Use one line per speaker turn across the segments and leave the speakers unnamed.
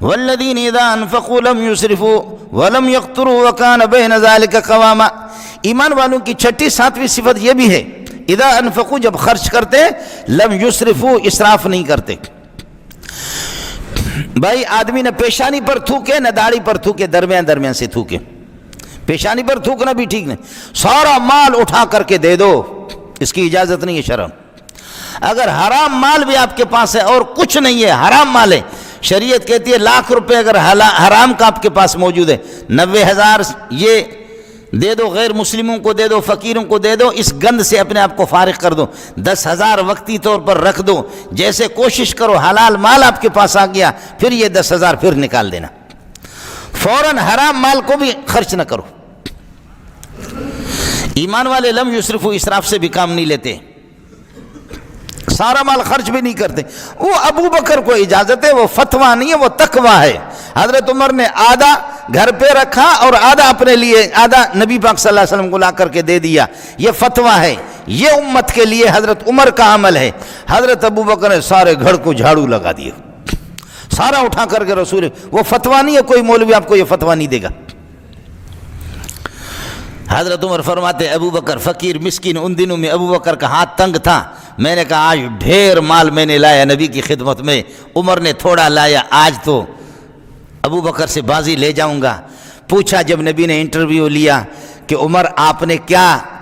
والذین اذا انفقوا لم یسرفوا ولم یقتروا وکان بین ذلک قواما۔ ایمان والوں کی چھٹی ساتویں صفت یہ بھی ہے، اذا انفقوا جب خرچ کرتے لم یسرفوا اسراف نہیں کرتے۔ بھائی آدمی نہ پیشانی پر تھوکے نہ داڑھی پر تھوکے، درمیان سے تھوکے۔ پیشانی پر تھوکنا بھی ٹھیک نہیں، سارا مال اٹھا کر کے دے دو، اس کی اجازت نہیں ہے شرم۔ اگر حرام مال بھی آپ کے پاس ہے اور کچھ نہیں ہے، حرام مال ہے، شریعت کہتی ہے لاکھ روپے اگر حرام کا آپ کے پاس موجود ہے، 90,000 یہ دے دو، غیر مسلموں کو دے دو، فقیروں کو دے دو، اس گند سے اپنے آپ کو فارغ کر دو، 10,000 وقتی طور پر رکھ دو، جیسے کوشش کرو حلال مال آپ کے پاس آ گیا، پھر یہ 10,000 پھر نکال دینا، فوراً حرام مال کو بھی خرچ نہ کرو۔ ایمان والے لم یسرفوا اسراف سے بھی کام نہیں لیتے، سارا مال خرچ بھی نہیں کرتے۔ وہ ابو بکر کو اجازت ہے، وہ فتویٰ نہیں ہے، وہ تقویٰ ہے۔ حضرت عمر نے آدھا گھر پہ رکھا اور آدھا اپنے لیے، آدھا نبی پاک صلی اللہ علیہ وسلم کو لا کر کے دے دیا، یہ فتویٰ ہے، یہ امت کے لیے حضرت عمر کا عمل ہے۔ حضرت ابو بکر نے سارے گھر کو جھاڑو لگا دیا، سارا اٹھا کر کے رسول، وہ فتویٰ نہیں ہے، کوئی مولوی آپ کو یہ فتویٰ نہیں دے گا۔ حضرت عمر فرماتے ابو بکر فقیر مسکین، ان دنوں میں ابو بکر کا ہاتھ تنگ تھا، میں نے کہا آج ڈھیر مال میں نے لایا نبی کی خدمت میں، عمر نے تھوڑا لایا، آج تو ابو بکر سے بازی لے جاؤں گا۔ پوچھا جب نبی نے انٹرویو لیا کہ عمر آپ نے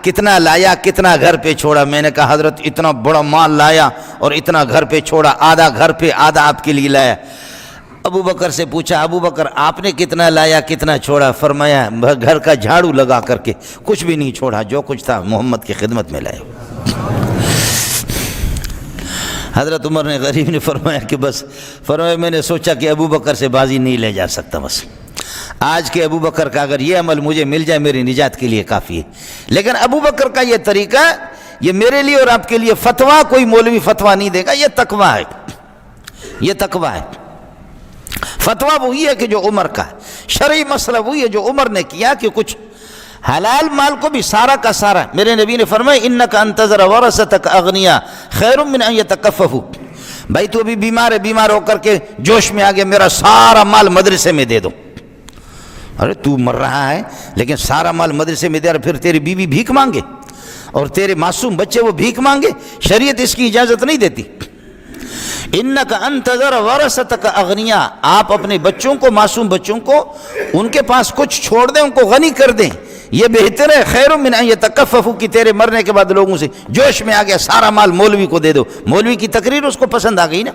کتنا لایا، کتنا گھر پہ چھوڑا؟ میں نے کہا حضرت اتنا بڑا مال لایا اور اتنا گھر پہ چھوڑا، آدھا گھر پہ آدھا آپ کے لیے لایا۔ ابو بکر سے پوچھا ابو بکر آپ نے کتنا لایا کتنا چھوڑا؟ فرمایا گھر کا جھاڑو لگا کر کے، کچھ بھی نہیں چھوڑا، جو کچھ تھا محمد کی خدمت میں لایا۔ حضرت عمر نے غریب نے فرمایا کہ بس، فرمایا میں نے سوچا کہ ابو بکر سے بازی نہیں لے جا سکتا، بس آج کے ابو بکر کا اگر یہ عمل مجھے مل جائے میری نجات کے لیے کافی ہے۔ لیکن ابو بکر کا یہ طریقہ، یہ میرے لیے اور آپ کے لیے فتویٰ، کوئی مولوی فتویٰ نہیں دے گا، یہ تقویٰ ہے، یہ تقویٰ ہے۔ فتویٰ وہی ہے کہ جو عمر کا ہے، شرعی مسئلہ وہی ہے جو عمر نے کیا کہ کچھ حلال مال کو بھی سارا کا سارا۔ میرے نبی نے فرمایا انک ان تذر ورثتک اغنیاء خیر من ان یتکففوا، بھائی تو ابھی بیمار ہے، بیمار ہو کر کے جوش میں آ گیا میرا سارا مال مدرسے میں دے دو۔ ارے تو مر رہا ہے لیکن سارا مال مدرسے میں دے رہا، پھر تیری بیوی بھیک مانگے اور تیرے معصوم بچے وہ بھیک مانگے، شریعت اس کی اجازت نہیں دیتی۔ انک ان تذر ورثتک اغنیاء، آپ اپنے بچوں کو، معصوم بچوں کو ان کے پاس کچھ چھوڑ دیں، ان کو غنی کر دیں، یہ بہتر ہے خیر من ان یتکففوا، کہ تیرے مرنے کے بعد لوگوں سے جوش میں آ گیا سارا مال مولوی کو دے دو، مولوی کی تقریر اس کو پسند آ گئی نا۔